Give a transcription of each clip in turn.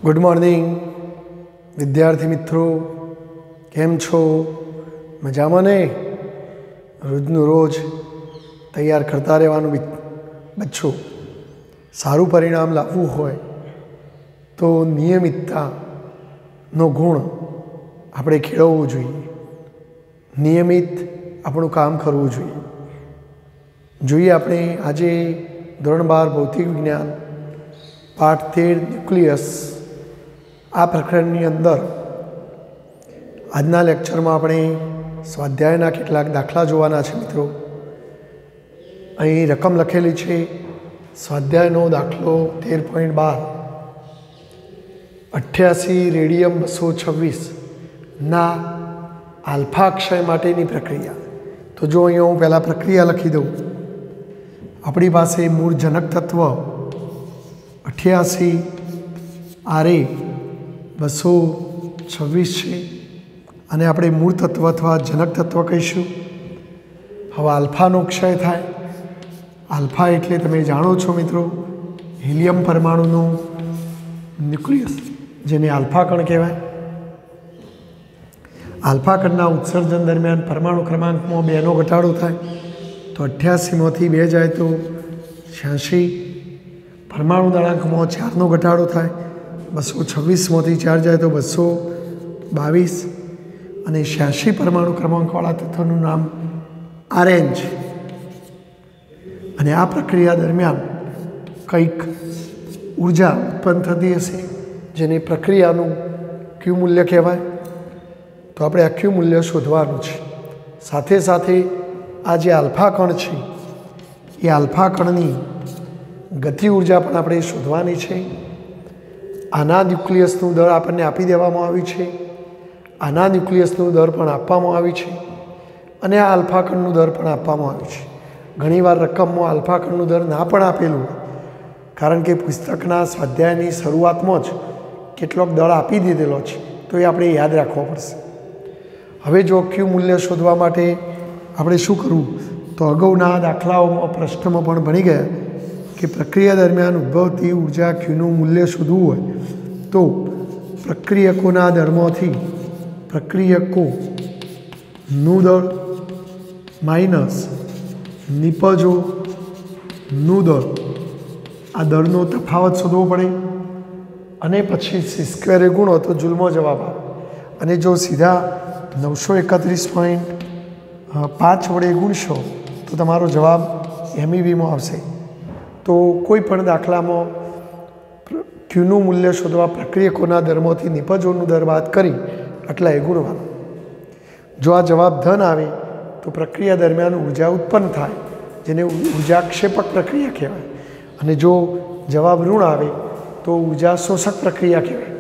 Good morning विद्यार्थी मित्रों, केम छो? मजामां ने? रोजनु रोज तैयार करता रहेवानुं बच्चों। सारूं परिणाम लाववुं होय तो नियमिततानो गुण आपणे केळववो जोईए। नियमित आपणुं काम करवुं जोईए। जोईए आपणे आजे धोरण 12 भौतिक विज्ञान पाठ 13 न्यूक्लियस आ प्रकरणनी अंदर आजना लेक्चर में આપણે સ્વાધ્યાયના કેટલાક દાખલા જોવાના છે મિત્રો। અહીં રકમ લખેલી છે। સ્વાધ્યાયનો દાખલો 13.12 88 રેડિયમ 226 ના આલ્ફા ક્ષય માટેની પ્રક્રિયા। તો જો અહીંયા હું પહેલાં પ્રક્રિયા લખી દઉં। આપણી પાસે મૂળ જનક તત્વ 88 RA 226 છે અને આપણે મૂળ તત્વ અથવા જનક તત્વ કહીશું। હવે આલ્ફાનો ક્ષય થાય। આલ્ફા એટલે તમે જાણો છો મિત્રો, હિલિયમ પરમાણુનું ન્યુક્લિયસ, જેને આલ્ફા કણ કહેવાય। આલ્ફા કણના ઉત્સર્જન દરમિયાન પરમાણુ ક્રમાંકમાં 2નો ઘટાડો થાય। તો 88માંથી 2 જાય તો 86। પરમાણુ દળાંકમાં 4નો ઘટાડો થાય। 226માંથી 4 જાય તો 222 અને 86 પરમાણુ ક્રમાંકવાળા તત્વનું નામ આરએન છે। અને આ પ્રક્રિયા દરમિયાન કંઈક ઉર્જા ઉત્પન્ન થતી હશે, જેને પ્રક્રિયાનું ક્યુ મૂલ્ય કહેવાય। તો આપણે આ ક્યુ મૂલ્ય શોધવાનું છે। સાથે સાથે આ જે આલ્ફા કણ છે એ આલ્ફા કણની ગતિ ઉર્જા પણ આપણે શોધવાની છે। આના ન્યુક્લિયસનું દળ આપણને આપી દેવામાં આવ્યું છે। આના ન્યુક્લિયસનું દળ પણ આપવામાં આવ્યું છે અને આ આલ્ફા કણનું દળ પણ આપવામાં આવ્યું છે। ઘણીવાર રકમમાં આલ્ફા કણનું દળ ના પણ આપેલું હોય, કારણ કે પુસ્તકના સ્વાધ્યાયની શરૂઆતમાં જ કેટલોક દળ આપી દીધેલો છે, તો એ આપણે યાદ રાખવો પડશે। હવે જો ક્યુ મૂલ્ય શોધવા માટે આપણે શું કરવું, તો અગાઉના દાખલાઓમાં પ્રશ્નમાં પણ ભણી ગયા કે પ્રક્રિયા દરમિયાન ઉદ્ભવતી ઉર્જા ક્યુનું મૂલ્ય શોધવું હોય તો પ્રક્રિયકોના દળમાંથી પ્રક્રિયકોનું દળ માઇનસ નિપજોનું દળ, આ દળનો તફાવત શોધવો પડે અને પછી C² ગુણો તો જૂલમાં જવાબ આવે। અને જો સીધા 931.5 વડે ગુણશો તો તમારો જવાબ MEVમાં આવશે। તો કોઈ પણ દાખલામાં ક્યુનું મૂલ્ય શોધવા પ્રક્રિયકોના દરમાંથી નિપજોનું દર બાદ કરી આટલા એ ગુણવાનું। જો આ જવાબ ધન આવે તો પ્રક્રિયા દરમિયાન ઉર્જા ઉત્પન્ન થાય, જેને ઉર્જાક્ષેપક પ્રક્રિયા કહેવાય। અને જો જવાબ ઋણ આવે તો ઉર્જા શોષક પ્રક્રિયા કહેવાય,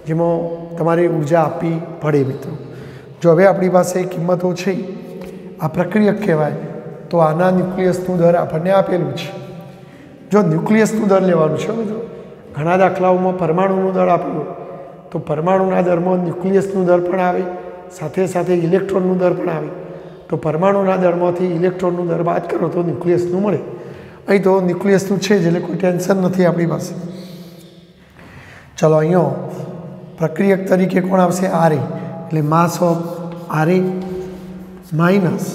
જેમાં તમારે ઉર્જા આપવી પડે મિત્રો। જો હવે આપણી પાસે કિંમતો છે, આ પ્રક્રિયક કહેવાય, તો આના ન્યુક્લિયસનું દર આપણને આપેલું છે। જો ન્યુક્લિયસનું દર લેવાનું છે મિત્રો, ઘણા દાખલાઓમાં પરમાણુનું દર આપેલું, તો પરમાણુના દરમાં ન્યુક્લિયસનું દર પણ આવે, સાથે સાથે ઇલેક્ટ્રોનનું દર પણ આવે। તો પરમાણુના દરમાંથી ઇલેક્ટ્રોનનું દર બાદ કરો તો ન્યુક્લિયસનું મળે। અહીં તો ન્યુક્લિયસનું છે જ, એટલે કોઈ ટેન્શન નથી આપણી પાસે। ચલો, અહીંયા પ્રક્રિયક તરીકે કોણ આવશે? RA, એટલે માસ ઓફ RA માઇનસ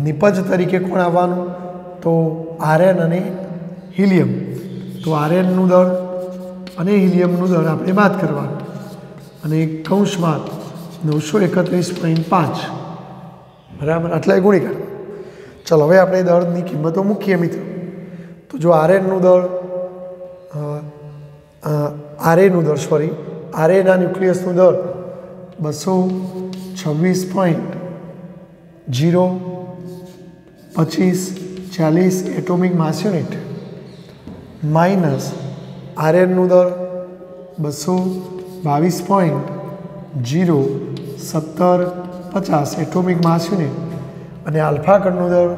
નિપજ તરીકે કોણ આવવાનું? તો RN અને હિલિયમ। તો RNનું દળ અને હિલિયમનું દળ આપણે બાદ કરવાનું અને કૌંસમાં 931.5 બરાબર આટલા ગુણી કાઢવા। ચલો, હવે આપણે દળની કિંમતો મૂકીએ મિત્રો। તો જો RNનું દળ RAના ન્યુક્લિયસનું દળ 226.02540 એટોમિક માસ યુનિટ માઇનસ RNનું દળ 222.01750 એટોમિક માસ યુનિટ અને આલ્ફા કણનું દળ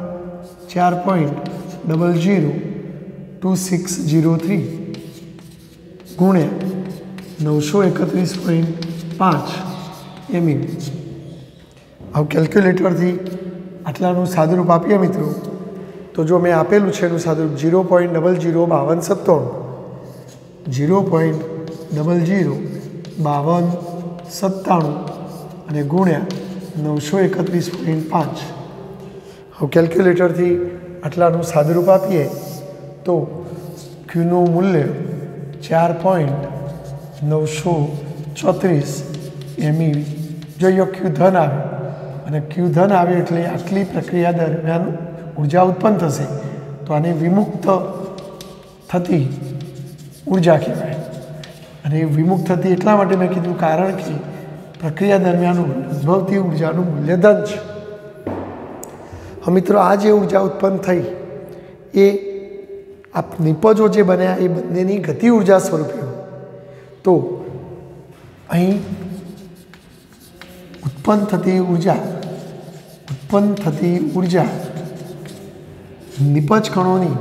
4.002603 ગુણ્યા 931.5 MeV। હવે કેલ્ક્યુલેટરથી આટલાનું સાદુરૂપ આપીએ મિત્રો, તો જો મેં આપેલું છે એનું સાદુરૂપ 0.005297 0.005297 00 52 97 અને ગુણ્યા 931.5। હવે કેલ્ક્યુલેટરથી આટલાનું સાદુરૂપ આપીએ તો ક્યુનું મૂલ્ય 4.934 MeV। જો ક્યુ ધન આવે અને ક્યુ ધન આવે એટલે આટલી પ્રક્રિયા દરમિયાન ઉર્જા ઉત્પન્ન થશે, તો આને વિમુક્ત થતી ઉર્જા કહેવાય। અને વિમુક્ત થતી એટલા માટે મેં કીધું કારણ કે પ્રક્રિયા દરમિયાન ઉદ્ભવતી ઉર્જાનું મૂલ્ય ધન છે। હવે મિત્રો આ જે ઉર્જા ઉત્પન્ન થઈ એ આ નિપજો જે બન્યા એ બંનેની ગતિ ઉર્જા સ્વરૂપે, તો અહીં ઉત્પન્ન થતી ઉર્જા નિપજ કણોની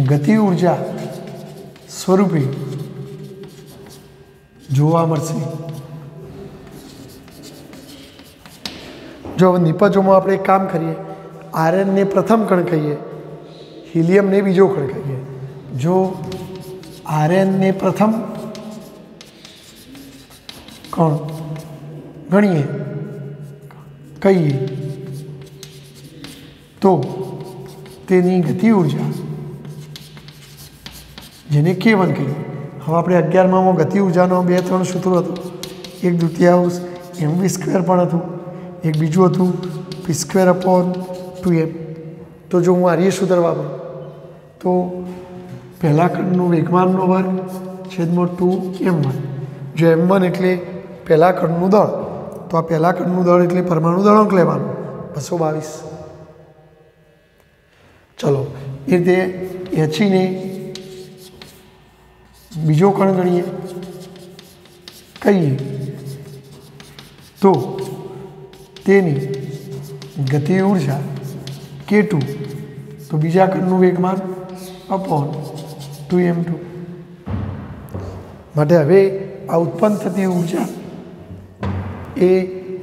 ગતિ ઉર્જા સ્વરૂપે જોવા મળશે। જો હવે નિપજોમાં આપણે એક કામ કરીએ, આર્યન ને પ્રથમ કણ કહીએ, હિલિયમ ને બીજો કણ કહીએ। જો આર્યન ને પ્રથમ કણ ગણીએ કહીએ તો તેની ગતિ ઉર્જા જેને K1 કહીએ। હવે આપણે 11માં ગતિ ઉર્જાનો 2-3 સૂત્રો હતું। એક દ્વિતીયાંશ mv² પણ હતું, એક બીજું હતું p²/2m। તો જો હું આર્ય સૂત્ર વાપરું તો પહેલા કણનું વેગમાનનો વર્ગ છેદમાં 2m1। જો m1 એટલે પહેલા કણનું દળ, તો આ પહેલા કણનું દળ એટલે પરમાણુ દળાંક લેવાનું 222। ચલો એ રીતે He બીજો કણ ગણીએ કહીએ તો તેની ગતિ ઉર્જા K2, તો બીજા કણનું વેગમાન /2m2। માટે હવે આ ઉત્પન્ન થતી ઉર્જા એ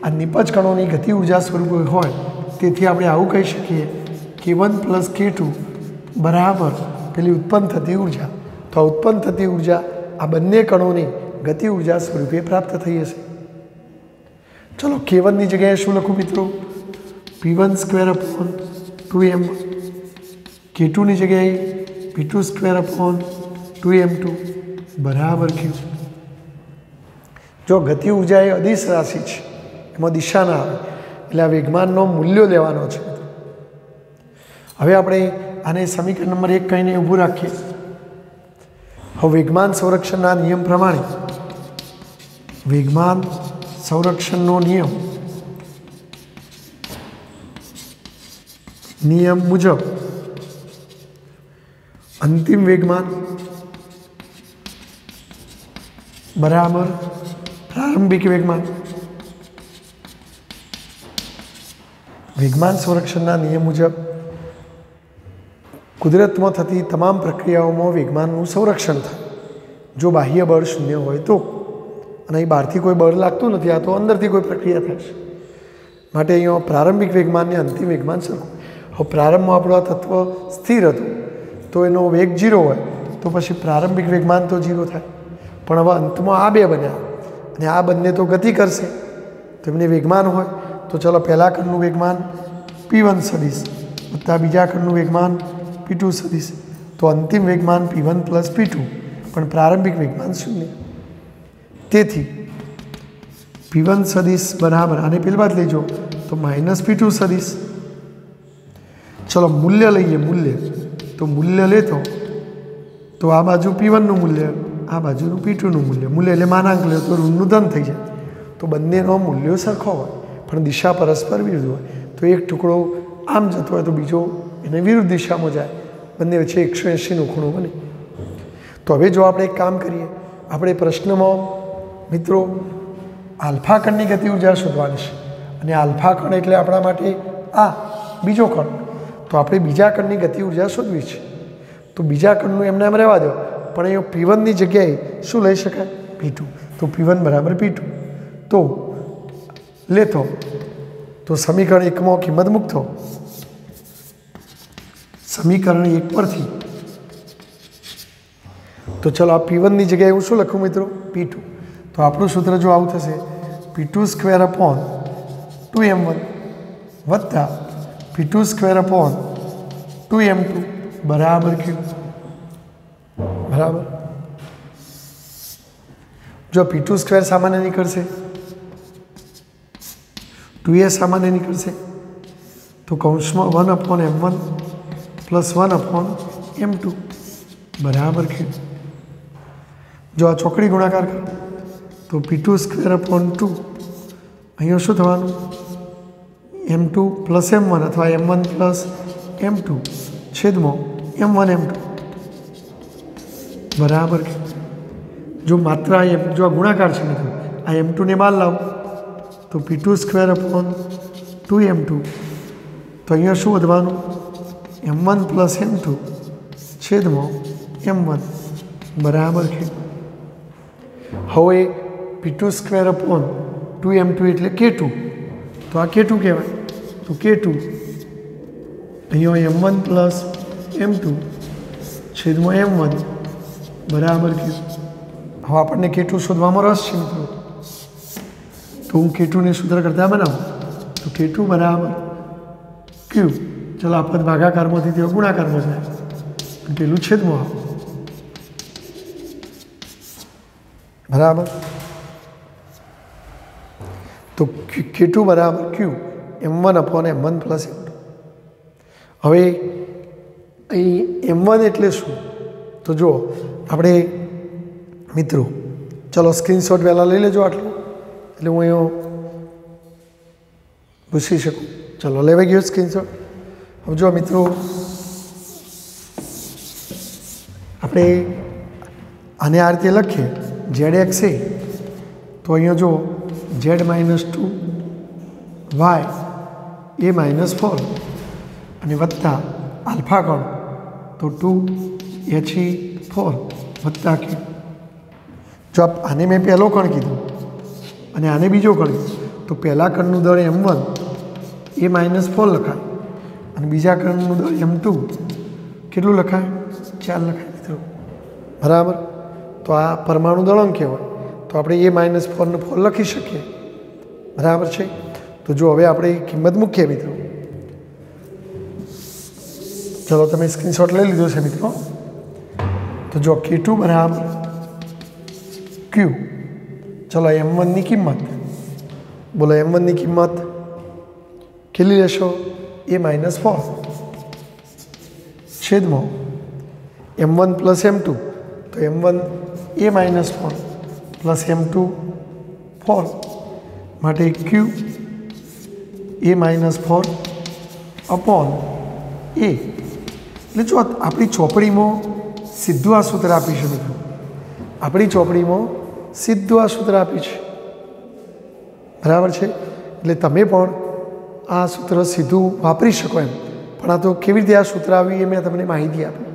આ નિપજ કણોની ગતિ ઉર્જા સ્વરૂપે હોય, તેથી આપણે આવું કહી શકીએ K1 + K2 બરાબર પેલી ઉત્પન્ન થતી ઉર્જા। તો આ ઉત્પન્ન થતી ઉર્જા આ બંને કણોની ગતિ ઉર્જા સ્વરૂપે પ્રાપ્ત થઈ હશે। ચલો K1ની જગ્યાએ શું લખું મિત્રો? p1² / 2m। K2ની જગ્યાએ p2² / 2m2 બરાબર Q। જો ગતિ ઉર્જા એ અદિશ રાશિ છે, એમાં દિશા ના આવે, એટલે આ વેગમાનનો મૂલ્યો લેવાનો છે। હવે આપણે આને સમીકરણ નંબર 1 કહીને ઊભું રાખીએ। હવે વેગમાન સંરક્ષણના નિયમ પ્રમાણે, વેગમાન સંરક્ષણનો નિયમ મુજબ અંતિમ વેગમાન બરાબર પ્રારંભિક વેગમાન। વેગમાન સંરક્ષણના નિયમ મુજબ કુદરતમાં થતી તમામ પ્રક્રિયાઓમાં વેગમાનનું સંરક્ષણ થાય જો બાહ્ય બળ શૂન્ય હોય તો। અને અહીં બહારથી કોઈ બળ લાગતું નથી, આ તો અંદરથી કોઈ પ્રક્રિયા થાય છે। માટે અહીંયા પ્રારંભિક વેગમાનને અંતિમ વેગમાન સરખું। હવે પ્રારંભમાં આપણું આ તત્વ સ્થિર હતું, તો એનો વેગ 0 હોય તો પછી પ્રારંભિક વેગમાન તો 0 થાય। પણ હવે અંતમાં આ બે બન્યા અને આ બંને તો ગતિ કરશે, તો એમને વેગમાન હોય તો ચલો પહેલા કણનું વેગમાન p1 સદિશ વત્તા બીજા કણનું વેગમાન p2 સદિશ, તો અંતિમ વેગમાન p1 + p2, પણ પ્રારંભિક વેગમાન 0। તેથી p1 સદિશ બરાબર, આને પેલી બાદ લેજો તો -p2 સદિશ। ચલો મૂલ્ય લઈએ, તો મૂલ્ય લેતો તો આ બાજુ p1નું મૂલ્ય, આ બાજુનું p2નું મૂલ્ય એટલે માનાંક લે તો ઋણનું ધન થઈ જાય। તો બંનેનો મૂલ્યો સરખો હોય પણ દિશા પરસ્પર વિરુદ્ધ હોય, તો એક ટુકડો આમ જતો હોય તો બીજો એને વિરુદ્ધ દિશામાં જાય, બંને વચ્ચે 180નો ખૂણો બને। તો હવે જો આપણે એક કામ કરીએ, આપણે પ્રશ્નમાં મિત્રો આલ્ફા કણની ગતિ ઉર્જા શોધવાની છે, અને આલ્ફા કણ એટલે આપણા માટે આ બીજો કણ, તો આપણે બીજા કણની ગતિ ઉર્જા શોધવી છે। તો બીજા કણનું એમને એમ રહેવા દો, પણ અહીંયા p1ની જગ્યાએ શું લઈ શકાય? p2, તો p1 = p2 તો લેતો તો સમીકરણ 1માં કિંમત મૂકતો, સમીકરણ 1 પરથી तो चलो आ P1 ની જગ્યાએ હું શું લખું મિત્રો? P2. તો આપણું સૂત્ર જો આવું થશે P2 સ્ક્વેર અપોન 2m1 વત્તા P2 સ્ક્વેર અપોન 2m2 બરાબર Q. બરાબર. જો P2 સ્ક્વેર સામાન્ય નીકળશે, 2a સામાન્ય નીકળશે, તો કૌંસમાં 1/m1 પ્લસ 1/m2 બરાબર Q. જો આ ચોકડી ગુણાકાર કરો તો P2 સ્ક્વેર અપોન 2 અહીંયા શું થવાનું? m2 પ્લસ m1 અથવા m1 પ્લસ m2 છેદમાં m1 m2 બરાબર Q. જો માત્ર જો આ ગુણાકાર છે મિત્રો, આ m2 ને બહાર લાવો તો P2 સ્ક્વેર અપોન 2m2, તો અહીંયા શું વધવાનું? m1 પ્લસ m2 છેદમાં m1 બરાબર Q. હવે P2 સ્ક્વેર અપોન 2m2 એટલે K2, તો આ K2 કહેવાય. તો K2 અહીંયા m1 પ્લસ m2 છેદમાં m1 બરાબર Q. હવે આપણને K2 શોધવામાં રસ છે મિત્રો, તો હું K2 ને સૂત્ર કરતા બનાવું તો K2 બરાબર Q. ચલો આ પદ ભાગાકારમાંથી તેઓ ગુણાકારમાં જાય, પેલું છેદમાં આવે બરાબર. તો K2 બરાબર Q m1 upon m1 plus m2. હવે અહીં m1 એટલે શું? તો જુઓ આપણે મિત્રો, ચલો સ્ક્રીનશોટ પહેલાં લઈ લેજો આટલું, એટલે હું અહીંયા પૂછી શકું. ચલો લેવાઈ ગયો સ્ક્રીનશોટ. હવે જો મિત્રો આપણે આને આ રીતે લખીએ ZX છે, તો અહીંયા જો Z -2 y a -4 અને વત્તા આલ્ફા ગણ તો 2he4 વત્તા Q. જો આને મેં પહેલો કણ કીધું અને આને બીજો કણ કીધું, તો પહેલા કણનું દળ m1 એ -4 લખાય અને બીજા કણનું દળ m2 કેટલું લખાય? 4 લખાય મિત્રો. બરાબર. તો આ પરમાણુ દળાંક કહેવાય. તો આપણે એ -4 ને 4 લખી શકીએ. બરાબર છે. તો જો હવે આપણે કિંમત મૂકીએ મિત્રો. ચલો તમે સ્ક્રીનશોટ લઈ લીધો છે મિત્રો. તો જો K2 બરાબર Q. ચલો m1 ની કિંમત બોલો, m1 ની કિંમત કેટલી લેશો? a -4 છેદમાં m1 પ્લસ m2, તો m1 a -4 પ્લસ m2 4 માટે Q a -4 અપોન a. એટલે જો આપણી ચોપડીમાં સીધું આ સૂત્ર આપી છે મિત્રો, આપણી ચોપડીમાં સીધું આ સૂત્ર આપી છે. બરાબર છે. એટલે તમે પણ આ સૂત્ર સીધું વાપરી શકો એમ, પણ આ તો કેવી રીતે આ સૂત્ર આવ્યું એ મેં તમને માહિતી આપી.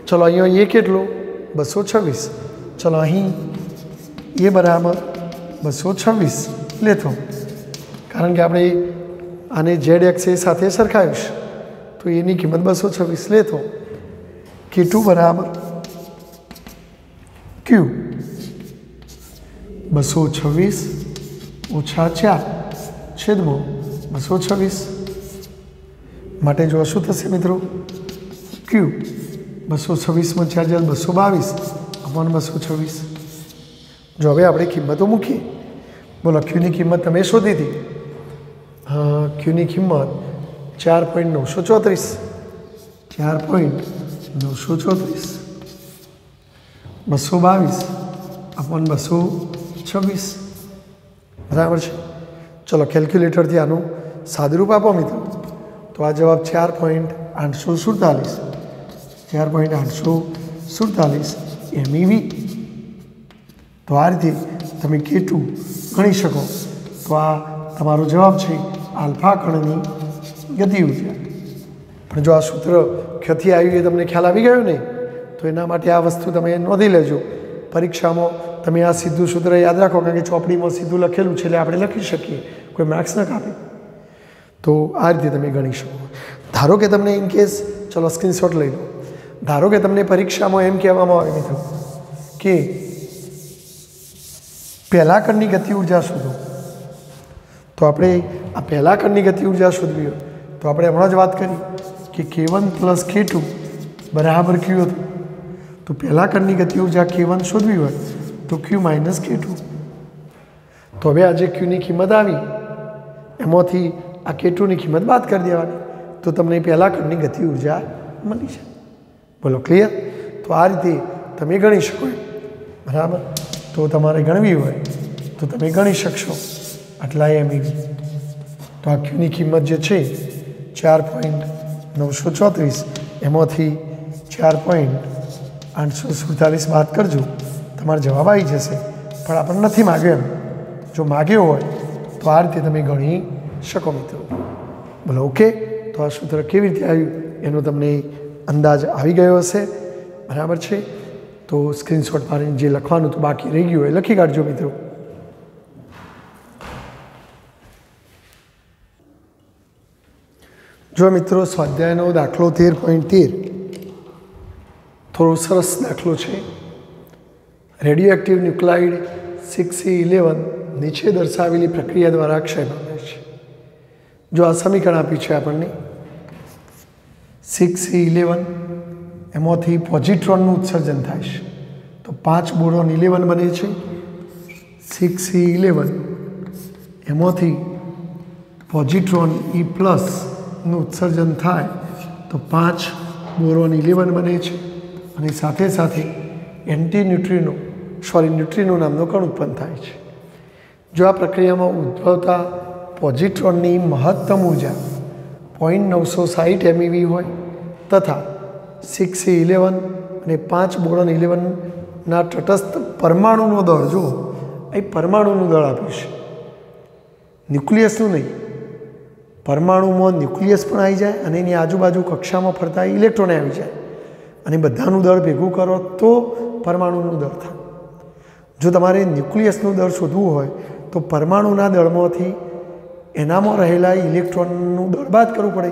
ચલો અહીંયા એ કેટલું? 226. ચલો અહીં એ બરાબર 226 લેતો, કારણ કે આપણે આને ZX સાથે સરખાવ્યું છે, તો એની કિંમત 226 લેતો. K2 બરાબર Q 226 ઓછા 4 છેદમાં 226 માટે જો શું થશે મિત્રો? Q 226 4 222 upon 226. જો હવે આપણે કિંમતો મૂકીએ. બોલો Qની કિંમત તમે શોધી હતી. Qની કિંમત 4.934 222 અપોન 226 બરાબર છે. ચલો કેલ્ક્યુલેટરથી આનું સાદુરૂપ આપો મિત્રો. તો આ જવાબ 4.847 MeV. તો આ રીતે તમે K2 ગણી શકો. તો આ તમારો જવાબ છે આલ્ફા કણની ગતિ ઉર્જા. પણ જો આ સૂત્ર ક્યાંથી આવ્યું એ તમને ખ્યાલ આવી ગયો નહીં, તો એના માટે આ વસ્તુ તમે નોંધી લેજો. પરીક્ષામાં તમે આ સીધું સૂત્ર યાદ રાખો, કારણ કે ચોપડીમાં સીધું લખેલું છે એટલે આપણે લખી શકીએ, કોઈ માર્ક્સ ન કાપે. તો આ રીતે તમે ગણી શકો. ધારો કે તમને ઇન કેસ, ચલો સ્ક્રીનશોટ લઈ લો, ધારો કે તમને પરીક્ષામાં એમ કહેવામાં આવે મિત્રો કે પહેલા કણની ગતિ ઉર્જા શોધો, તો આપણે આ પહેલા કણની ગતિ ઉર્જા શોધવી હોય તો આપણે હમણાં જ વાત કરી કે K1 પ્લસ K2 બરાબર Q હતું. તો પહેલા કણની ગતિ ઉર્જા K1 શોધવી હોય તો Q માઇનસ K2. તો હવે આ જે Qની કિંમત આવી એમાંથી આ K2ની કિંમત બાદ કરી દેવાની, તો તમને પહેલા કણની ગતિ ઉર્જા મળી છે. બોલો ક્લિયર? તો આ રીતે તમે ગણી શકો, બરાબર. તો તમારે ગણવી હોય તો તમે ગણી શકશો આટલા MeV. તો આ Qની કિંમત જે છે 4.934, એમાંથી 4.847 બાદ કરજો, તમારો જવાબ આવી જશે. પણ આપણને નથી માગ્યો એમ, જો માગ્યો હોય તો આ રીતે તમે ગણી શકો મિત્રો. બોલો ઓકે? તો આ સૂત્ર કેવી રીતે આવ્યું એનો તમને અંદાજ આવી ગયો હશે, બરાબર છે. તો સ્ક્રીનશોટ પાડીને જે લખવાનું તો બાકી રહી ગયું હોય લખી કાઢજો મિત્રો. જો મિત્રો સ્વાધ્યાયનો દાખલો 13.13 થોડો સરસ દાખલો છે. રેડિયો એક્ટિવ ન્યુક્લાઇડ 6C11 નીચે દર્શાવેલી પ્રક્રિયા દ્વારા ક્ષય પામે છે. જો આ સમીકરણ આપ્યું છે આપણને 6C11, એમાંથી પોઝિટ્રોનનું ઉત્સર્જન થાય છે તો 5 બોરોન 11 બને છે. 6C11 એમાંથી પોઝિટ્રોન E+ નું ઉત્સર્જન થાય તો 5 બોરોન 11 બને છે, અને સાથે સાથે ન્યુટ્રિનો નામનો કણ ઉત્પન્ન થાય છે. જો આ પ્રક્રિયામાં ઉદ્ભવતા પોઝિટ્રોનની મહત્તમ ઉર્જા 0.960 MeV હોય તથા 6C11 અને 5 બોરોન 11ના તટસ્થ પરમાણુનો દળ, જો એ પરમાણુનું દળ આપ્યું છે, ન્યુક્લિયસનું નહીં. પરમાણુમાં ન્યુક્લિયસ પણ આવી જાય અને એની આજુબાજુ કક્ષામાં ફરતા ઇલેક્ટ્રોન આવી જાય, અને બધાનું દળ ભેગું કરો તો પરમાણુનું દળ થાય. જો તમારે ન્યુક્લિયસનું દળ શોધવું હોય તો પરમાણુના દળમાંથી એનામાં રહેલા ઇલેક્ટ્રોનનું દળ બાદ કરવું પડે.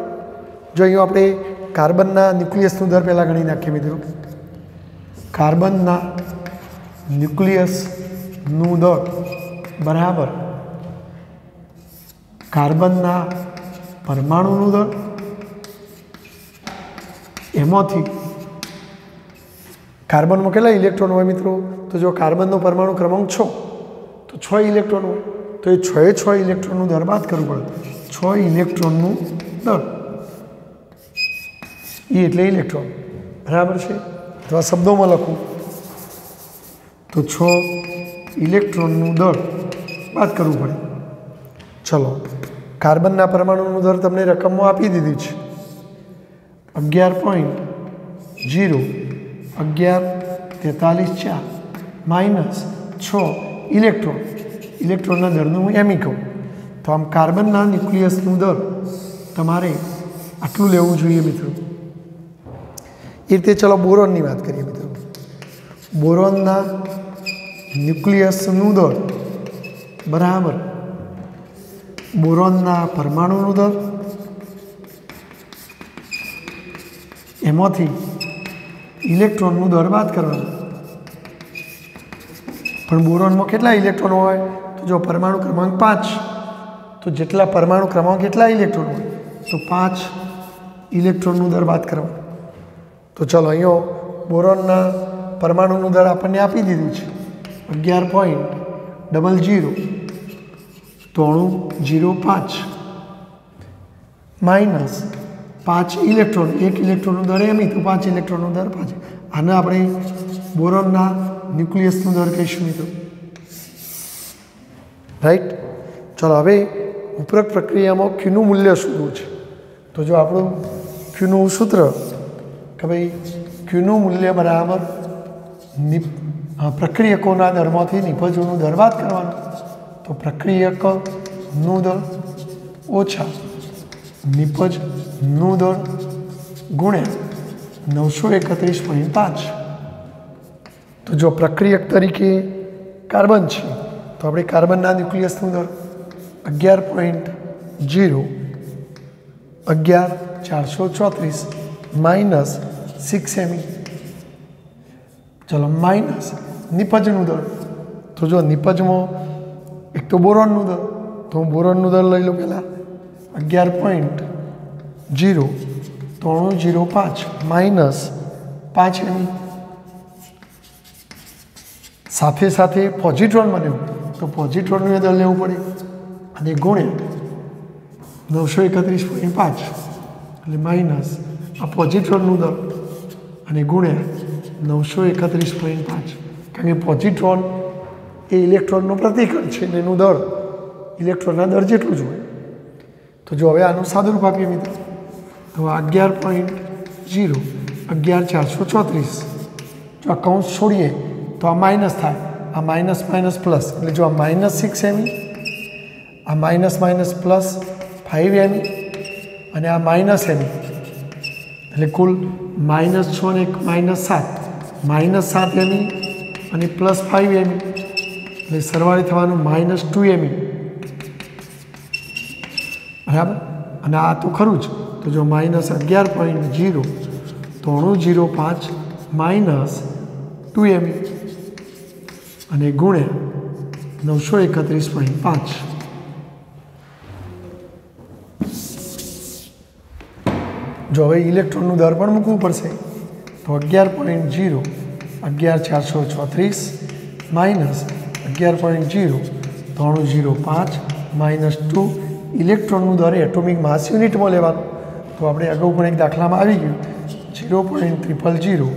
જો અહીં આપણે કાર્બનના ન્યુક્લિયસનું દળ પહેલાં ગણી નાખીએ મિત્રો. કાર્બનના ન્યુક્લિયસનું દળ બરાબર કાર્બનના પરમાણુનું દળ, એમાંથી કાર્બનમાં કેટલા ઇલેક્ટ્રોન હોય મિત્રો? તો જો કાર્બનનો પરમાણુ ક્રમાંક 6 તો 6 ઇલેક્ટ્રોન હોય, તો એ 6 ઇલેક્ટ્રોનનું દળ બાદ કરવું પડે. 6 ઇલેક્ટ્રોનનું દળ, એ એટલે ઇલેક્ટ્રોન, બરાબર છે. તો આ શબ્દોમાં લખું તો 6 ઇલેક્ટ્રોનનું દળ બાદ કરવું પડે. ચલો, કાર્બનના પરમાણુનું દળ તમને રકમમાં આપી દીધી છે 11.01143 માઇનસ 6 ઇલેક્ટ્રોનના દળનું હું એમી કહું. તો આમ કાર્બનના ન્યુક્લિયસનું દળ તમારે આટલું લેવું જોઈએ મિત્રો. એ રીતે ચલો બોરોનની વાત કરીએ મિત્રો. બોરોનના ન્યુક્લિયસનું દળ બરાબર બોરોનના પરમાણુનું દળ, એમાંથી ઇલેક્ટ્રોનનું દળ બાદ કરવાનું. પણ બોરોનમાં કેટલા ઇલેક્ટ્રોન હોય? તો જો પરમાણુ ક્રમાંક 5, તો જેટલા પરમાણુ ક્રમાંક એટલા ઇલેક્ટ્રોન હોય, તો 5 ઇલેક્ટ્રોનનું દળ બાદ કરવાનું. તો ચલો અહીંયા બોરોનના પરમાણુનું દળ આપણને આપી દીધું છે 11.000305 માઇનસ 5 ઇલેક્ટ્રોન, 1 ઇલેક્ટ્રોનનું દળ એમી, તો 5 ઇલેક્ટ્રોનનું દળ 5. આને આપણે બોરોનના ન્યુક્લિયસનું દળ કહીશું મિત્રો, રાઈટ. ચલો હવે ઉપરોક્ત પ્રક્રિયામાં Qનું મૂલ્ય શોધવું છે. તો જો આપણું Qનું સૂત્ર કે ભાઈ Qનું મૂલ્ય બરાબર પ્રક્રિયકોના દળમાંથી નિપજોનું દળ બાદ કરવાનું. તો પ્રક્રિયકનું દળ ઓછા નિપજનું દળ ગુણ્યા 931.5. તો જો પ્રક્રિયક તરીકે કાર્બન છે તો આપણે કાર્બનના ન્યુક્લિયસનું દળ 11.0114434 માઇનસ 6 MeV. ચલો માઇનસ નિપજનું દળ. તો જો નિપજમાં એક તો બોરોનનું દળ, તો હું બોરોનનું દળ લઈ લઉં પહેલાં 11.0305 માઇનસ 5 એમી. સાથે સાથે પોઝિટ્રોન બન્યું તો પોઝિટ્રોનનું એ દળ લેવું પડે અને ગુણ્યા 931.5 એટલે માઇનસ આ પોઝિટ્રોનનું દળ અને ગુણ્યા 931.5, કારણ કે પોઝિટ્રોન એ ઇલેક્ટ્રોનનું પ્રતિકર છે અને એનું દળ ઇલેક્ટ્રોનના દળ જેટલું જ હોય. તો જો હવે આનું સાદુરૂપ આપીએ મિત્રો, તો 11.0 11434, જો આ કૌંસ છોડીએ તો આ માઇનસ થાય, આ માઇનસ માઇનસ પ્લસ, એટલે જો આ માઇનસ 6 એમી, આ માઇનસ માઇનસ પ્લસ 5 એમી અને આ માઇનસ એમી, એટલે કુલ -6 ને -7, -7 એમી અને +5 એમી, એટલે સરવાળે થવાનું -2 એમી. બરાબર. અને આ તો ખરું જ. તો જો -11.0305 -2 એમી અને ગુણ્યા 931.5. જો હવે ઇલેક્ટ્રોનનું દર પણ મૂકવું પડશે, તો 11.0 11434 માઇનસ 11.0305 -2. ઇલેક્ટ્રોનનું દર એટોમિક માસ યુનિટમાં લેવાનું. તો આપણે અગાઉ પણ એક દાખલામાં આવી ગયું 0.000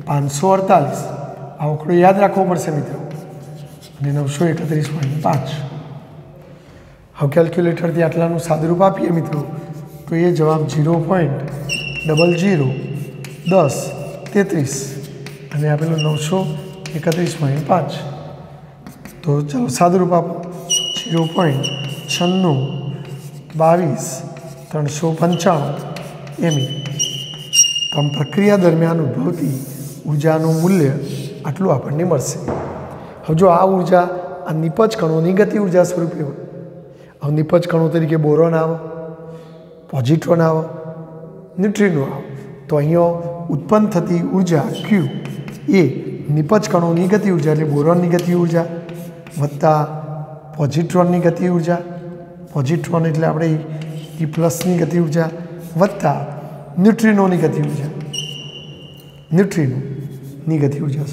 548. આ આંકડો યાદ રાખવો પડશે મિત્રો. અને 931.5. હવે કેલ્ક્યુલેટરથી આટલાનું સાદુરૂપ આપીએ મિત્રો, તો એ જવાબ 0.001033 અને આપેલું 931.5. તો ચાલો સાદુરૂપ આપો. 0.9622 એમી. તો આમ પ્રક્રિયા દરમિયાન ઉદ્ભવતી ઉર્જાનું મૂલ્ય આટલું આપણને મળશે. હવે જો આ ઉર્જા આ નિપજ કણોની ગતિ ઉર્જા સ્વરૂપે હોય, હવે નિપજ કણો તરીકે બોરોન આવે, પોઝિટ્રોન આવે, ન્યુટ્રિનો આવે, તો અહીંયા ઉત્પન્ન થતી ઉર્જા ક્યુ એ નિપજ કણોની ગતિ ઉર્જા એટલે બોરોનની ગતિ ઉર્જા વત્તા પોઝિટ્રોનની ગતિ ઉર્જા, પોઝિટ્રોન એટલે આપણે ઈ પ્લસની ગતિ ઉર્જા વત્તા ન્યુટ્રિનોની ગતિ ઉર્જા, ન્યુટ્રિનોની ગતિ ઉર્જા.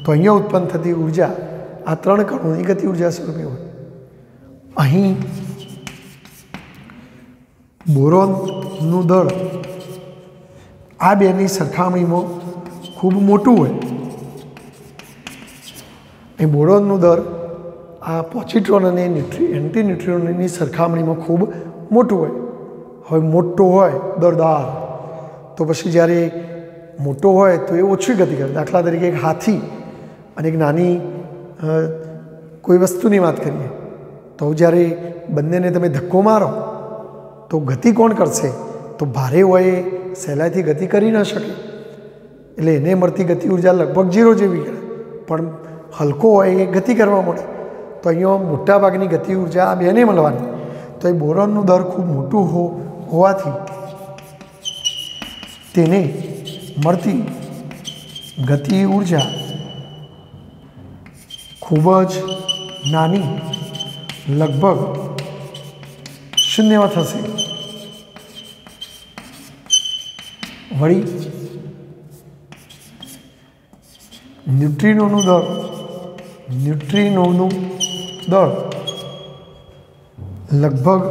તો અહીંયા ઉત્પન્ન થતી ઉર્જા આ 3 કણોની ગતિ ઉર્જા સ્વરૂપે હોય. અહીં બોરોનનું દળ આ બેની સરખામણીમાં ખૂબ મોટું હોય. એ બોરોનનું દળ આ પોઝિટ્રોન અને એન્ટી ન્યુટ્રિનોની સરખામણીમાં ખૂબ મોટું હોય. હવે મોટો હોય દળદાર, તો પછી જ્યારે મોટો હોય તો એ ઓછી ગતિ કરે. દાખલા તરીકે એક હાથી અને એક નાની કોઈ વસ્તુની વાત કરીએ, તો જ્યારે બંનેને તમે ધક્કો મારો તો ગતિ કોણ કરશે? તો ભારે હોય એ સહેલાઈથી ગતિ કરી ન શકે, એટલે એને મળતી ગતિ ઉર્જા લગભગ 0 જેવી ગણાય. પણ હલકો હોય એ ગતિ કરવા મળે, તો અહીંયા મોટાભાગની ગતિ ઉર્જા આ બેને મળવાની. તો એ બોરોનનું દર ખૂબ મોટું હોવાથી તેને મળતી ગતિ ઉર્જા ખૂબ જ નાની, લગભગ શૂન્યમાં થશે. વળી ન્યુટ્રિનોનું દળ લગભગ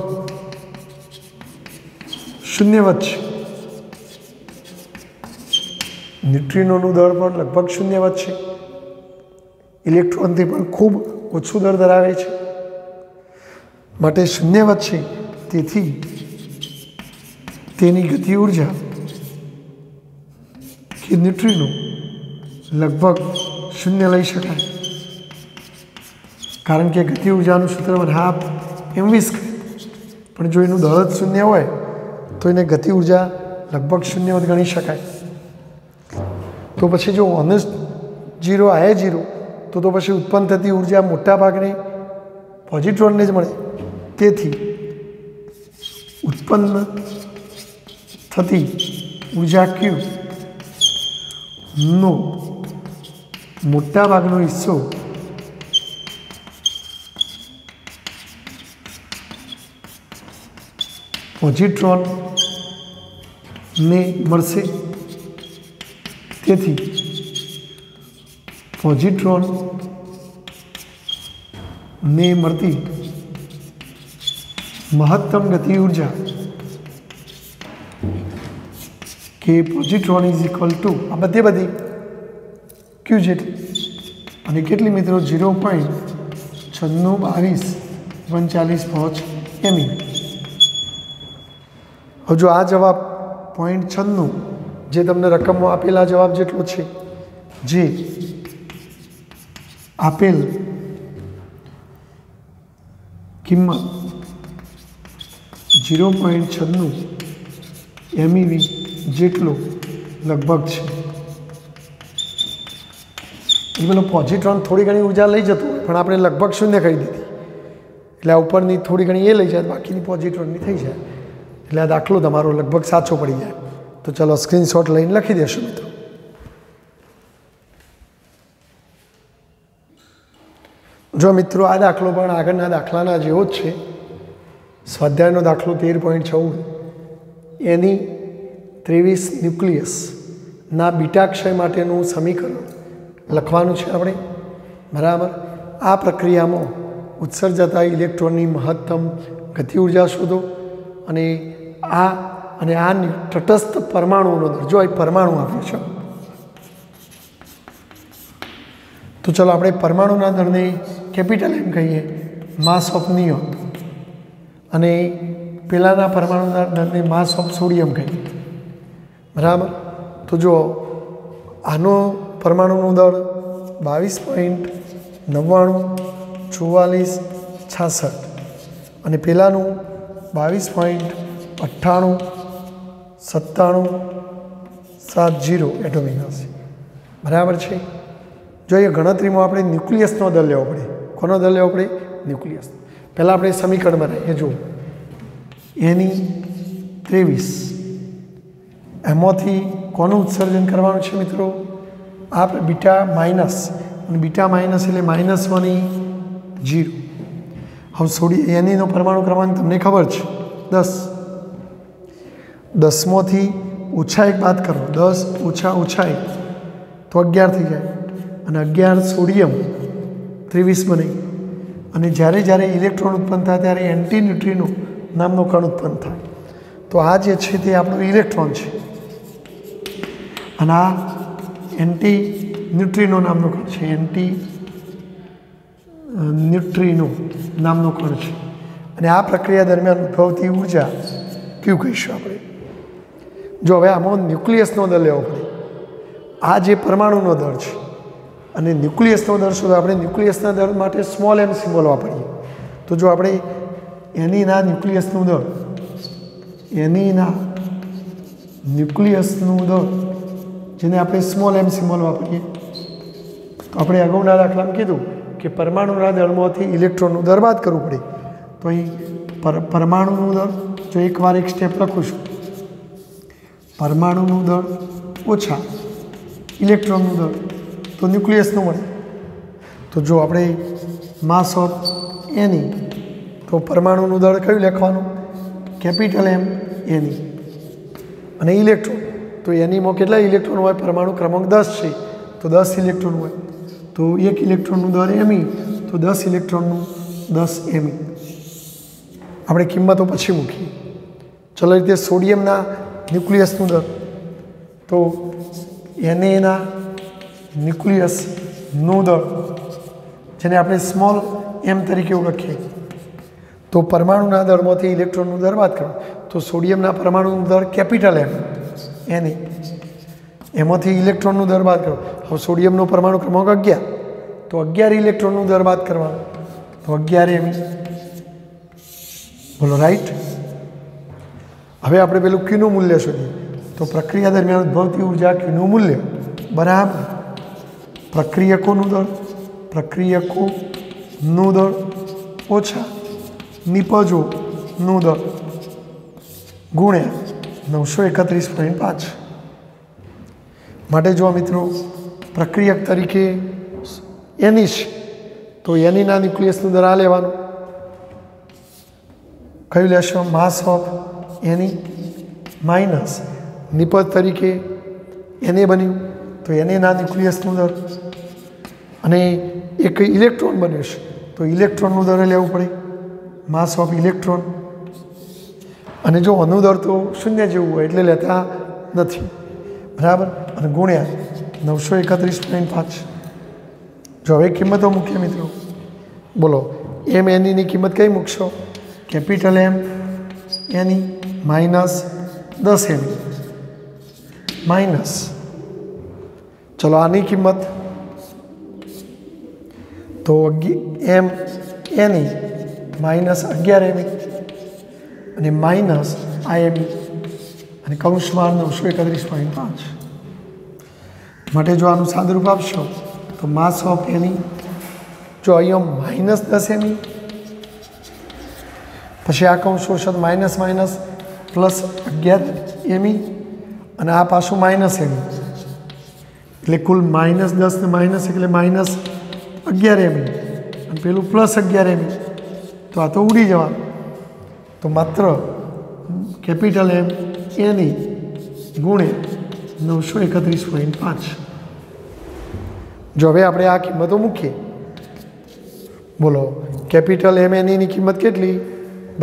શૂન્યવત છે. ન્યુટ્રિનોનું દળ પણ લગભગ શૂન્યવત છે. ઇલેક્ટ્રોનથી પણ ખૂબ ઓછું દળ ધરાવે છે, માટે શૂન્યવત છે. તેથી તેની ગતિ ઉર્જા કે ન્યુટ્રિનો લગભગ શૂન્ય લઈ શકાય, કારણ કે ગતિ ઉર્જાનું સૂત્ર 1/2 mv². પણ જો એનું દળ જ શૂન્ય હોય તો એને ગતિ ઉર્જા લગભગ શૂન્યવત ગણી શકાય. તો પછી જો 0 આયે 0, તો પછી ઉત્પન્ન થતી ઉર્જા મોટા ભાગને પોઝિટ્રોનને જ મળે. તેથી ઉત્પન્ન થતી ઉર્જા ક્યુ નો મોટા ભાગનો હિસ્સો પોઝિટ્રોનને મળશે। તેથી પોઝિટ્રોનને મળતી મહત્તમ ગતિ ઉર્જા કે પોઝિટ્રોન ઇઝ ઇક્વલ ટુ આ બધી ક્યુ જેટલી અને કેટલી મિત્રો 0.962239 એમઈ। હવે જો આ જવાબ 0.96 જે તમને રકમમાં આપેલા જવાબ જેટલો છે, જે આપેલ કિંમત 0.96 એમઈવી જેટલો લગભગ છે। એ પેલો પોઝિટ્રોન થોડી ઘણી ઉર્જા લઈ જતો હોય પણ આપણે લગભગ શૂન્ય કરી દીધી, એટલે આ ઉપરની થોડી ઘણી એ લઈ જાય, બાકીની પોઝિટ્રોનની થઈ જાય, એટલે આ દાખલો તમારો લગભગ સાચો પડી જાય। તો ચલો સ્ક્રીનશોટ લઈને લખી દેશો મિત્રો। જો મિત્રો આ દાખલો પણ આગળના દાખલાના જેવો જ છે। સ્વાધ્યાયનો દાખલો 13.14 એની 23 ન્યુક્લિયસના બીટાક્ષય માટેનું સમીકરણ લખવાનું છે આપણે, બરાબર। આ પ્રક્રિયામાં ઉત્સર્જતા ઇલેક્ટ્રોનની મહત્તમ ગતિ ઉર્જા શોધો અને આ તટસ્થ પરમાણુઓનો દર, જો એક પરમાણુ આપ્યો છે તો ચલો આપણે પરમાણુના દરને કેપિટલ એમ કહીએ, માસ ઓફ નિયોન, અને પેલાના પરમાણુના દરને માસ ઓફ સોડિયમ કહીએ, બરાબર। તો જો આનો પરમાણુનો દળ 22.994466 અને પેલાનું 22.989770 એટોમિક માસ, બરાબર છે। જો એ ગણતરીમાં આપણે ન્યુક્લિયસનો દર લેવો પડે। કોનો દર લેવો પડે? ન્યુક્લિયસ। પહેલાં આપણે સમીકરણ બનાવીએ, જો એની 23 એમાંથી કોનું ઉત્સર્જન કરવાનું છે મિત્રો? આ બીટા માઇનસ, અને બીટા માઇનસ એટલે -1 0। હવે એનીનો પરમાણુ ક્રમાંક તમને ખબર છે 10, 10માંથી ઓછા 1 બાદ કરો, 10 ઓછા 1 તો 11 થઈ જાય, અને 11 સોડિયમ 23 બને, અને જ્યારે ઇલેક્ટ્રોન ઉત્પન્ન થાય ત્યારે એન્ટી ન્યુટ્રિનો નામનો કણ ઉત્પન્ન થાય। તો આ જે છે તે આપણો ઇલેક્ટ્રોન છે, અને આ એન્ટી ન્યુટ્રિનો નામનો કણ છે, એન્ટી ન્યુટ્રિનો નામનો કણ છે, અને આ પ્રક્રિયા દરમિયાન ઉદ્ભવતી ઉર્જા ક્યુ કહીશું આપણે। જો હવે આમાં ન્યુક્લિયસનો દર લેવો પડે, આ જે પરમાણુનો દર છે, અને ન્યુક્લિયસનો દર શું? આપણે ન્યુક્લિયસના દર માટે સ્મોલ એમ સિમ્બોલ વાપરીએ। તો જો આપણે એનીના ન્યુક્લિયસનું દર, એનીના ન્યુક્લિયસનું દર જેને આપણે સ્મોલ એમ સિમ્બોલ વાપરીએ, તો આપણે અગાઉના દાખલામાં કીધું કે પરમાણુના દળમાંથી ઇલેક્ટ્રોનનું દર બાદ કરવું પડે। તો અહીં પરમાણુનું દર, જો એકવાર એક સ્ટેપ લખું છું, પરમાણુનું દર ઓછા ઇલેક્ટ્રોનનું દર, તો ન્યુક્લિયસનું મળે। તો જો આપણે માસ ઓફ એની, તો પરમાણુનું દળ કયું લખવાનું? કેપિટલ એમ એની, અને ઇલેક્ટ્રોન, તો એનીમાં કેટલા ઇલેક્ટ્રોન હોય? પરમાણુ ક્રમાંક 10 છે, તો 10 ઇલેક્ટ્રોન હોય, તો 1 ઇલેક્ટ્રોનનું દર એમી, તો 10 ઇલેક્ટ્રોનનું 10 એમી। આપણે કિંમતો પછી મૂકીએ। ચલો રીતે સોડિયમના ન્યુક્લિયસનું દર, તો એનએના ન્યુક્લિયસનું દળ જેને આપણે સ્મોલ એમ તરીકે ઓળખીએ, તો પરમાણુના દળમાંથી ઇલેક્ટ્રોનનું દર બાદ કરો, તો સોડિયમના પરમાણુનું દર કેપિટલ એમ એની, એમાંથી ઇલેક્ટ્રોનનું દર બાદ કરો। હવે સોડિયમનો પરમાણુ ક્રમાંક 11, તો 11 ઇલેક્ટ્રોનનું દર બાદ કરવાનું, તો 11 એમી, બોલો રાઈટ। હવે આપણે પેલું ક્યુનું મૂલ્ય શોધીએ, તો પ્રક્રિયા દરમિયાન ઉદ્ભવતી ઉર્જા ક્યુનું મૂલ્ય બરાબર પ્રક્રિયકોનું દળ, પ્રક્રિયકોનું દળ ઓછા નિપજોનું દળ ગુણ્યા 931.5। માટે જો મિત્રો પ્રક્રિયક તરીકે એની છે તો એનીના ન્યુક્લિયસનું દર આ લેવાનું. કયું લેશો? માસ ઓફ એની માઇનસ નિપજ તરીકે એને બન્યું તો એનીના ન્યુક્લિયસનું દર, અને એક ઇલેક્ટ્રોન બન્યું છે તો ઇલેક્ટ્રોનનું દર લેવું પડે, માસ ઓફ ઇલેક્ટ્રોન. અને જો અણુ દર તો શૂન્ય જેવું હોય એટલે લેતા નથી, બરાબર. અને ગુણ્યા 931.5. જો હવે કિંમતો મૂકીએ મિત્રો, બોલો એમ એનીની કિંમત કઈ મૂકશો? કેપિટલ એમ એની માઇનસ 10 એની માઇનસ, ચલો આની કિંમત તો એમ એની માઇનસ 11 એમી અને માઇનસ આ એમી અને કૌંસમાં 931.5. માટે જો આનું સાદુરૂપ આપશો તો માસ ઓફ એની, જો અહીંયા માઇનસ 10 એમી પછી આ કૌંસ શોષણ માઇનસ માઇનસ પ્લસ 11 એમી અને આ પાછું માઇનસ એમી, એટલે કુલ માઇનસ 10 ને માઇનસ એટલે માઇનસ 11 એમી અને પેલું પ્લસ 11 એમી, તો આ તો ઉડી જવાનું. તો માત્ર કેપિટલ એમ એની ગુણે 931.5. જો હવે આપણે આ કિંમતો મૂકીએ, બોલો કેપિટલ એમ એની કિંમત કેટલી?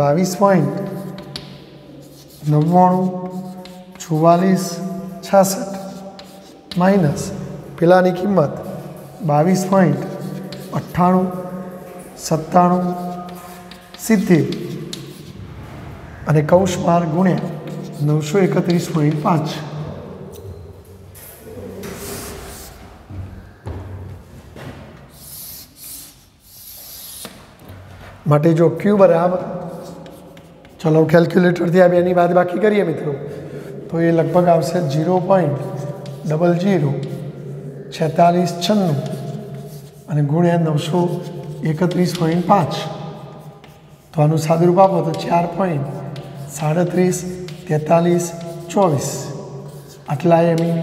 22.994466 માઇનસ પેલાની કિંમત 22.989770 અને કૌંસ બાર ગુણ્યા 931.5. માટે જો ક્યુ બરાબર, ચલો કેલ્ક્યુલેટરથી આ બેની બાદ બાકી કરીએ મિત્રો, તો એ લગભગ આવશે 0.004696 અને ગુણ્યા 931.5. તો આનું સાદુરૂપ આપો તો 4.374324 આટલા એમી.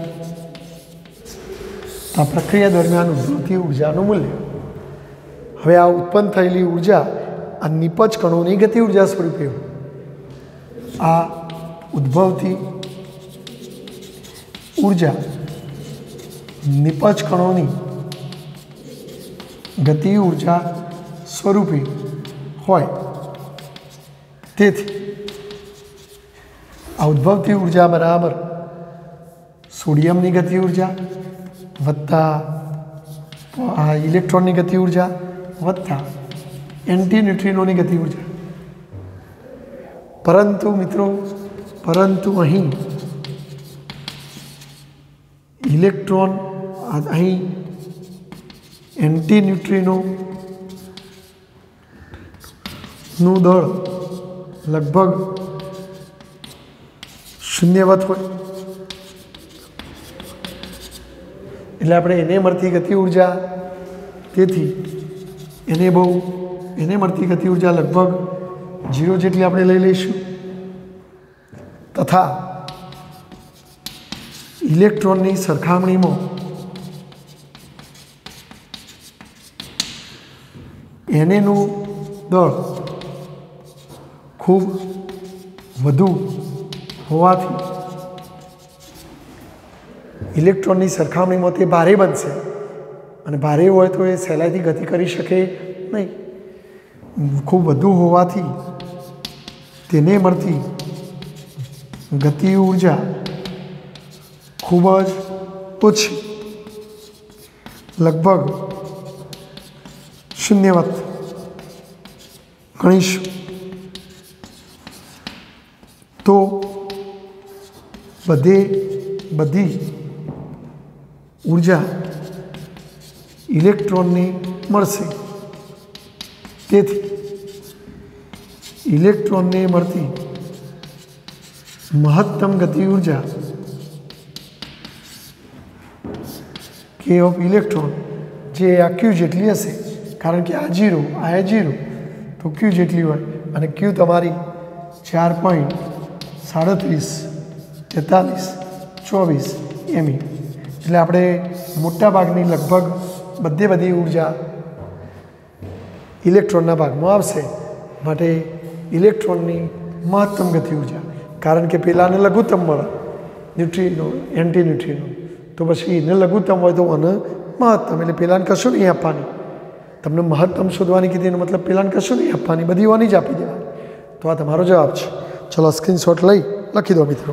આ પ્રક્રિયા દરમિયાન ઉદ્ભવતી ઉર્જાનું મૂલ્ય. હવે આ ઉત્પન્ન થયેલી ઉર્જા આ નિપજ કણોની ગતિ ઉર્જા સ્વરૂપે, આ ઉદ્ભવતી ઉર્જા નિપજ કણોની ગતિ ઉર્જા સ્વરૂપે હોય. તેથી આ ઉદ્ભવતી ઉર્જા બરાબર સોડિયમની ગતિ ઉર્જા વત્તા આ ઇલેક્ટ્રોનની ગતિ ઉર્જા વત્તા એન્ટી ન્યુટ્રિનોની ગતિ ઉર્જા. પરંતુ મિત્રો, અહીં ઇલેક્ટ્રોન, અહીં એન્ટી ન્યુટ્રિનોનું દળ લગભગ શૂન્યવત હોય, એટલે આપણે એને મળતી ગતિ ઉર્જા, તેથી એને મળતી ગતિ ઉર્જા લગભગ 0 જેટલી આપણે લઈ લઈશું. તથા ઇલેક્ટ્રોનની સરખામણીમાં એનેનું દળ ખૂબ વધુ હોવાથી ઇલેક્ટ્રોનની સરખામણીમાં તે ભારે બનશે, અને ભારે હોય તો એ સહેલાઈથી ગતિ કરી શકે નહીં. ખૂબ વધુ હોવાથી તેને મળતી ગતિ ઉર્જા ખૂબ જ ઓછી, લગભગ શૂન્યવત ગણીશું. તો બધી ઉર્જા ઇલેક્ટ્રોનને મળશે. તેથી ઇલેક્ટ્રોનને મળતી મહત્તમ ગતિ ઉર્જા કે ઓફ ઇલેક્ટ્રોન જે આ ક્યુ જેટલી હશે, કારણ કે આ 0 આ 0 તો ક્યુ જેટલી હોય, અને ક્યુ તમારી 4.374324 એમી. એટલે આપણે મોટાભાગની લગભગ બધી ઉર્જા ઇલેક્ટ્રોનના ભાગમાં આવશે. માટે ઇલેક્ટ્રોનની મહત્તમ ગતિ ઉર્જા, કારણ કે પેલાને લઘુત્તમ મળે ન્યુટ્રીનો એન્ટી ન્યુટ્રીનો, તો પછી એને લઘુત્તમ હોય તો અને મહત્તમ, એટલે પેલાને કશું નહીં આપવાની. તમને મહત્તમ શોધવાની કીધી એનો મતલબ પેલાને કશું નહીં આપવાની, બધી ઓની જ આપી દેવાની. તો આ તમારો જવાબ છે. ચલો સ્ક્રીનશોટ લઈ લખી દો મિત્રો.